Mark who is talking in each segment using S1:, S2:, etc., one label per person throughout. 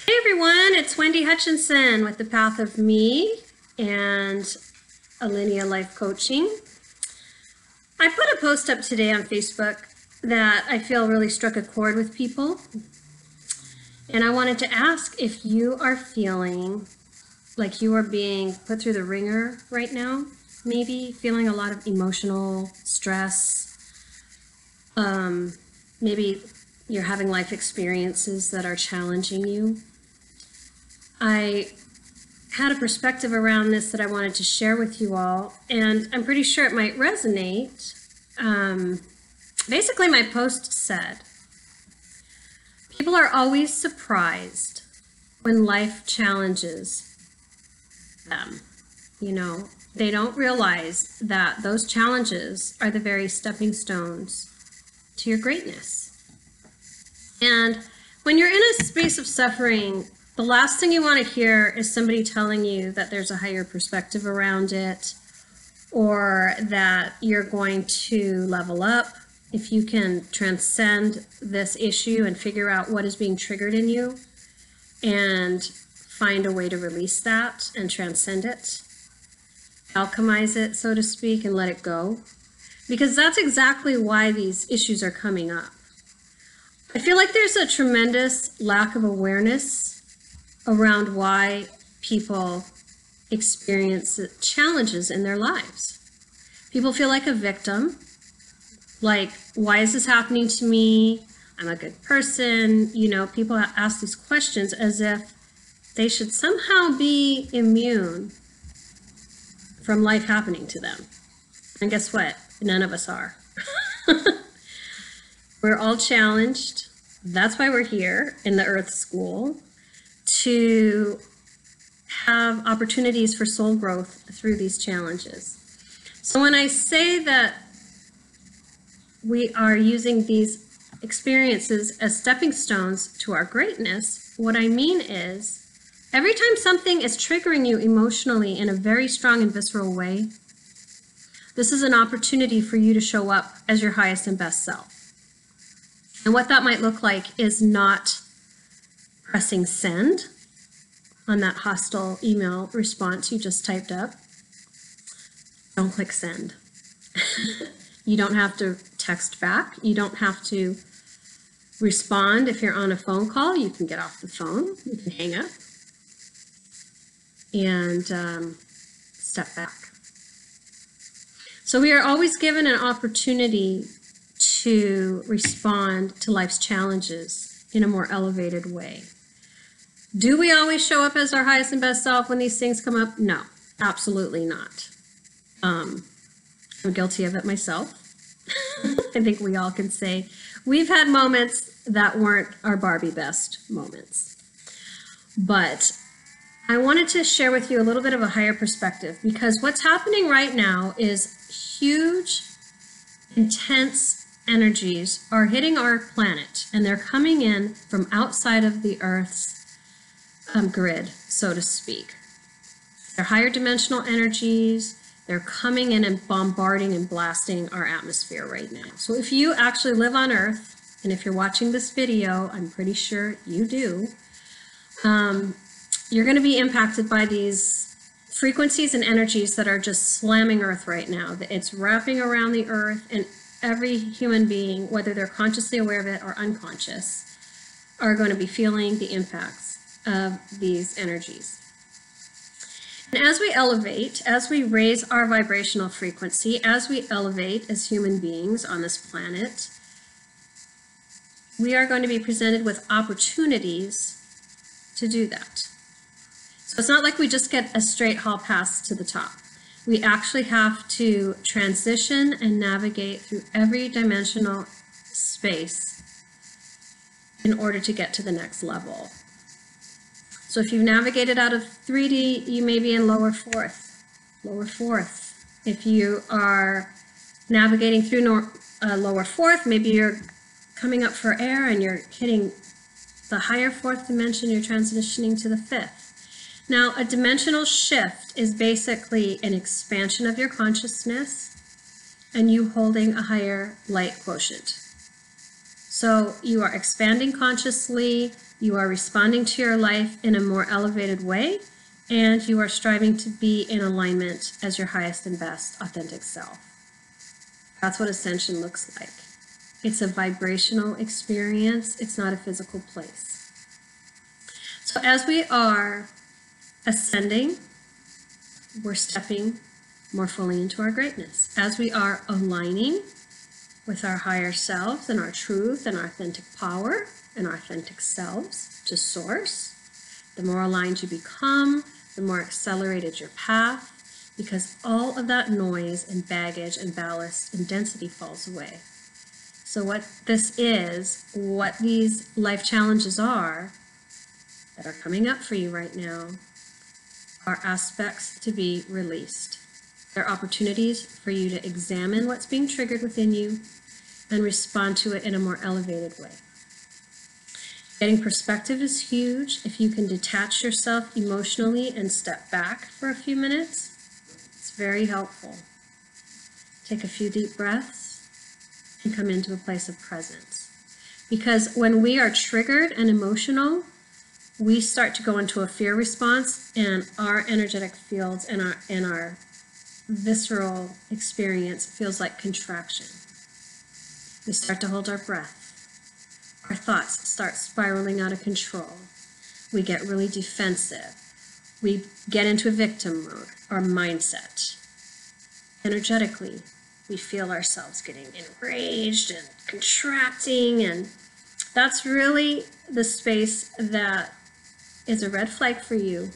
S1: Hey everyone, it's Wendy Hutchinson with The Path of Me and Alinea Life Coaching. I put a post up today on Facebook that I feel really struck a chord with people. And I wanted to ask if you are feeling like you are being put through the ringer right now, maybe feeling a lot of emotional stress. Maybe you're having life experiences that are challenging you. I had a perspective around this that I wanted to share with you all, and I'm pretty sure it might resonate. Basically, my post said, people are always surprised when life challenges them. You know, they don't realize that those challenges are the very stepping stones to your greatness. And when you're in a space of suffering, the last thing you want to hear is somebody telling you that there's a higher perspective around it, or that you're going to level up if you can transcend this issue and figure out what is being triggered in you and find a way to release that and transcend it, alchemize it, so to speak, and let it go. Because that's exactly why these issues are coming up. I feel like there's a tremendous lack of awareness around why people experience challenges in their lives. People feel like a victim, like, why is this happening to me? I'm a good person. You know, people ask these questions as if they should somehow be immune from life happening to them. And guess what? None of us are. We're all challenged. That's why we're here in the Earth School, to have opportunities for soul growth through these challenges. So when I say that we are using these experiences as stepping stones to our greatness, what I mean is every time something is triggering you emotionally in a very strong and visceral way, this is an opportunity for you to show up as your highest and best self. And what that might look like is not pressing send on that hostile email response you just typed up. Don't click send. You don't have to text back. You don't have to respond if you're on a phone call. You can get off the phone. You can hang up and step back. So we are always given an opportunity to respond to life's challenges in a more elevated way. Do we always show up as our highest and best self when these things come up? No, absolutely not. I'm guilty of it myself. I think we all can say we've had moments that weren't our Barbie best moments. But I wanted to share with you a little bit of a higher perspective, because what's happening right now is huge, intense energies are hitting our planet, and they're coming in from outside of the Earth's grid, so to speak. They're higher dimensional energies. They're coming in and bombarding and blasting our atmosphere right now. So if you actually live on Earth, and if you're watching this video, I'm pretty sure you do, you're going to be impacted by these frequencies and energies that are just slamming Earth right now. It's wrapping around the Earth, and every human being, whether they're consciously aware of it or unconscious, are going to be feeling the impacts of these energies. And as we elevate, as we raise our vibrational frequency, as we elevate as human beings on this planet, we are going to be presented with opportunities to do that. So it's not like we just get a straight hall pass to the top. We actually have to transition and navigate through every dimensional space in order to get to the next level. So if you've navigated out of 3D, you may be in lower fourth. If you are navigating through lower fourth, maybe you're coming up for air and you're hitting the higher fourth dimension, you're transitioning to the fifth. Now, a dimensional shift is basically an expansion of your consciousness and you holding a higher light quotient. So you are expanding consciously, you are responding to your life in a more elevated way, and you are striving to be in alignment as your highest and best authentic self. That's what Ascension looks like. It's a vibrational experience. It's not a physical place. So as we are ascending, we're stepping more fully into our greatness. As we are aligning with our higher selves and our truth and our authentic power and our authentic selves to source, the more aligned you become, the more accelerated your path, because all of that noise and baggage and ballast and density falls away. So what this is, what these life challenges are that are coming up for you right now, are aspects to be released. They're opportunities for you to examine what's being triggered within you and respond to it in a more elevated way. Getting perspective is huge. If you can detach yourself emotionally and step back for a few minutes, it's very helpful. Take a few deep breaths and come into a place of presence. Because when we are triggered and emotional, we start to go into a fear response, and our energetic fields and our visceral experience feels like contraction. We start to hold our breath. Our thoughts start spiraling out of control. We get really defensive. We get into a victim mode, our mindset. Energetically, we feel ourselves getting enraged and contracting, and that's really the space that is a red flag for you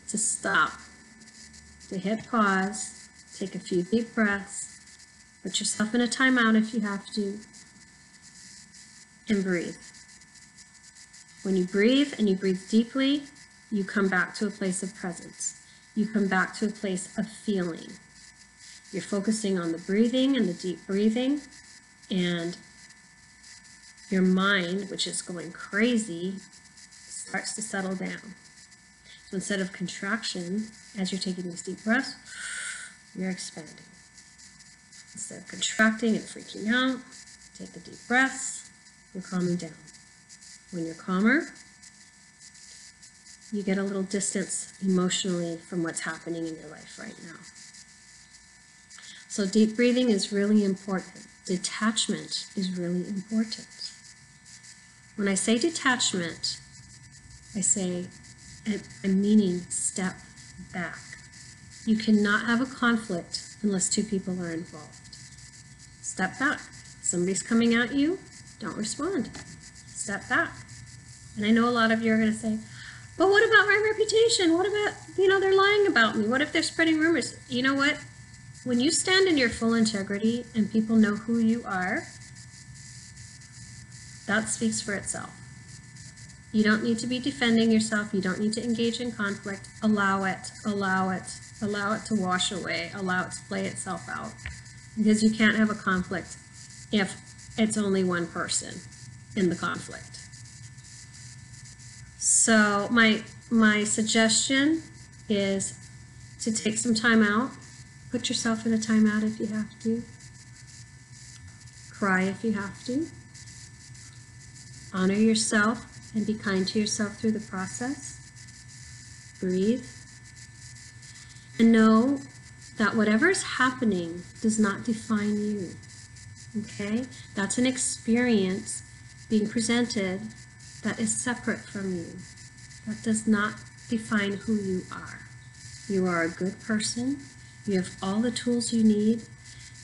S1: to stop, to hit pause, take a few deep breaths, put yourself in a timeout if you have to, and breathe. When you breathe and you breathe deeply, you come back to a place of presence. You come back to a place of feeling. You're focusing on the breathing and the deep breathing, and your mind, which is going crazy, starts to settle down. So instead of contraction, as you're taking these deep breaths, you're expanding. Instead of contracting and freaking out, take the deep breaths, you're calming down. When you're calmer, you get a little distance emotionally from what's happening in your life right now. So deep breathing is really important. Detachment is really important. When I say detachment, I'm meaning step back. You cannot have a conflict unless two people are involved. Step back. Somebody's coming at you, don't respond. Step back. And I know a lot of you are going to say, but what about my reputation? What about, they're lying about me? What if they're spreading rumors? You know what? When you stand in your full integrity and people know who you are, that speaks for itself. You don't need to be defending yourself. You don't need to engage in conflict. Allow it. Allow it. Allow it to wash away. Allow it to play itself out. Because you can't have a conflict if it's only one person in the conflict. So my suggestion is to take some time out. Put yourself in a timeout if you have to. Cry if you have to. Honor yourself and be kind to yourself through the process. Breathe. And know that whatever is happening does not define you. Okay? That's an experience being presented that is separate from you. That does not define who you are. You are a good person. You have all the tools you need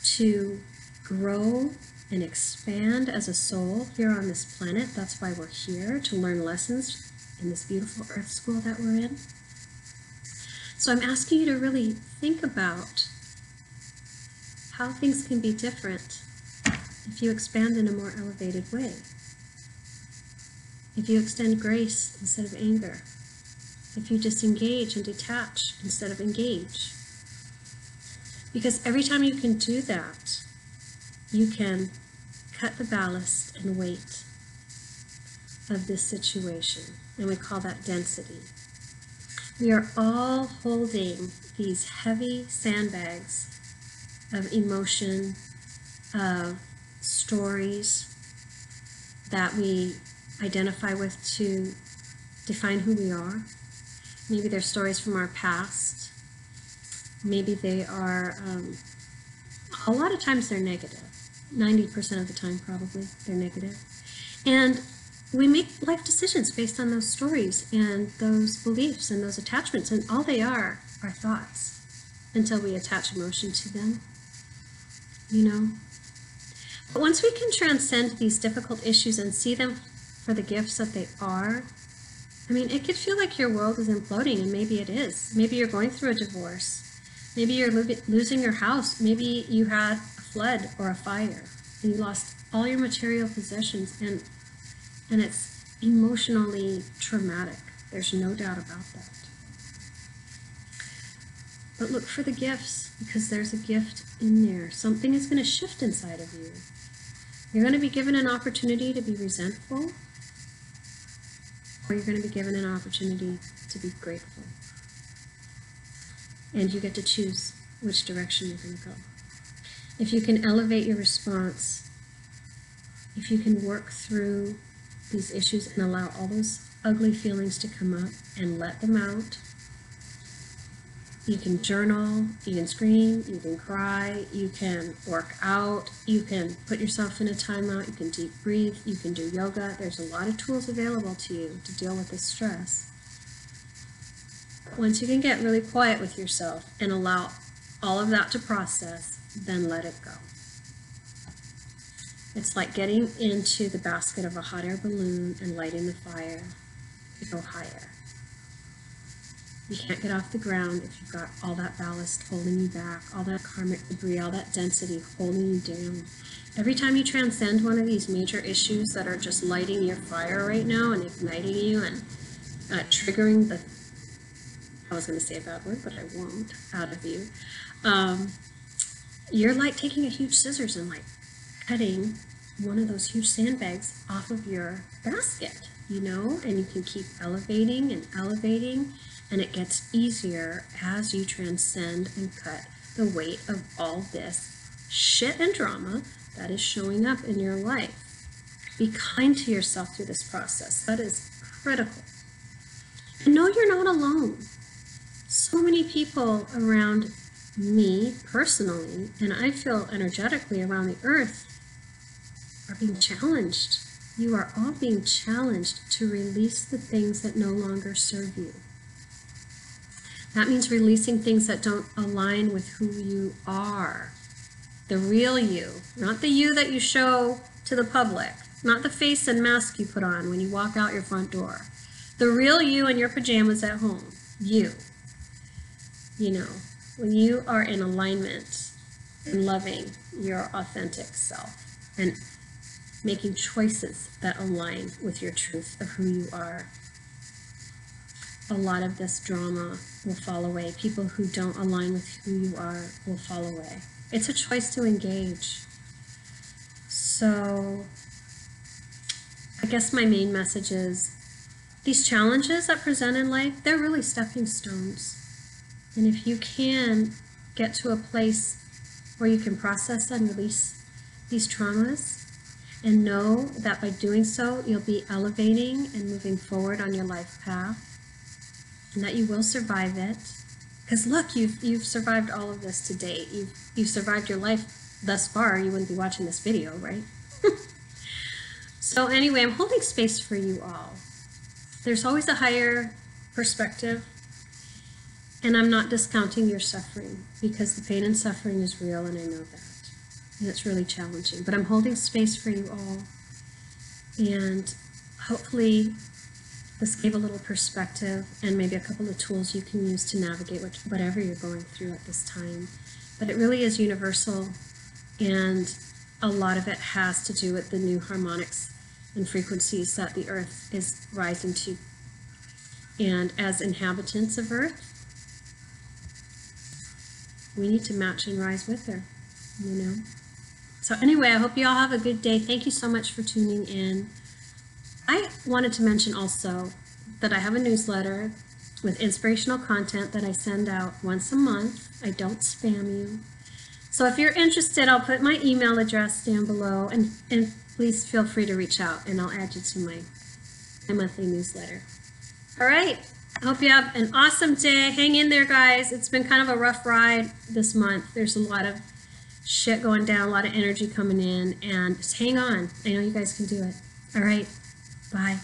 S1: to grow and expand as a soul here on this planet. That's why we're here, to learn lessons in this beautiful earth school that we're in. So I'm asking you to really think about how things can be different if you expand in a more elevated way. If you extend grace instead of anger. If you disengage and detach instead of engage. Because every time you can do that, you can cut the ballast and weight of this situation. And we call that density. We are all holding these heavy sandbags of emotion, of stories, that we identify with to define who we are. Maybe they're stories from our past. Maybe they are, a lot of times they're negative. 90% of the time probably they're negative. And we make life decisions based on those stories and those beliefs and those attachments, and all they are thoughts until we attach emotion to them, you know. But once we can transcend these difficult issues and see them for the gifts that they are, I mean, it could feel like your world is imploding, and maybe it is. Maybe you're going through a divorce. Maybe you're losing your house. Maybe you had a flood or a fire, and you lost all your material possessions, and it's emotionally traumatic. There's no doubt about that. But look for the gifts, because there's a gift in there. Something is going to shift inside of you. You're going to be given an opportunity to be resentful, or you're going to be given an opportunity to be grateful. And you get to choose which direction you're going to go. If you can elevate your response, if you can work through these issues and allow all those ugly feelings to come up and let them out, you can journal, you can scream, you can cry, you can work out, you can put yourself in a timeout, you can deep breathe, you can do yoga. There's a lot of tools available to you to deal with this stress. Once you can get really quiet with yourself and allow all of that to process, then let it go. It's like getting into the basket of a hot air balloon and lighting the fire to go higher. You can't get off the ground if you've got all that ballast holding you back, all that karmic debris, all that density holding you down. Every time you transcend one of these major issues that are just lighting your fire right now and igniting you and triggering the, I was going to say a bad word, but I won't, out of you, you're like taking a huge scissors and like cutting one of those huge sandbags off of your basket, you know, and you can keep elevating and elevating, and it gets easier as you transcend and cut the weight of all this shit and drama that is showing up in your life. Be kind to yourself through this process. That is critical. And know you're not alone. So many people around me personally, and I feel energetically around the earth, are being challenged. You are all being challenged to release the things that no longer serve you. That means releasing things that don't align with who you are. The real you, not the you that you show to the public, not the face and mask you put on when you walk out your front door. The real you in your pajamas at home, you. You know, when you are in alignment and loving your authentic self and making choices that align with your truth of who you are, a lot of this drama will fall away. People who don't align with who you are will fall away. It's a choice to engage. So I guess my main message is these challenges that present in life, they're really stepping stones. And if you can get to a place where you can process and release these traumas and know that by doing so, you'll be elevating and moving forward on your life path, and that you will survive it. Because look, you've survived all of this to date. You've survived your life thus far. You wouldn't be watching this video, right? So anyway, I'm holding space for you all. There's always a higher perspective, and I'm not discounting your suffering, because the pain and suffering is real, and I know that. And it's really challenging. But I'm holding space for you all, and hopefully this gave a little perspective and maybe a couple of tools you can use to navigate whatever you're going through at this time. But it really is universal, and a lot of it has to do with the new harmonics and frequencies that the earth is rising to. And as inhabitants of earth, we need to match and rise with her, you know. So anyway, I hope you all have a good day. Thank you so much for tuning in. I wanted to mention also that I have a newsletter with inspirational content that I send out once a month. I don't spam you. So if you're interested, I'll put my email address down below. And please feel free to reach out and I'll add you to my monthly newsletter. All right. I hope you have an awesome day. Hang in there, guys. It's been kind of a rough ride this month. There's a lot of shit going down, a lot of energy coming in, and just hang on. I know you guys can do it. All right. Bye.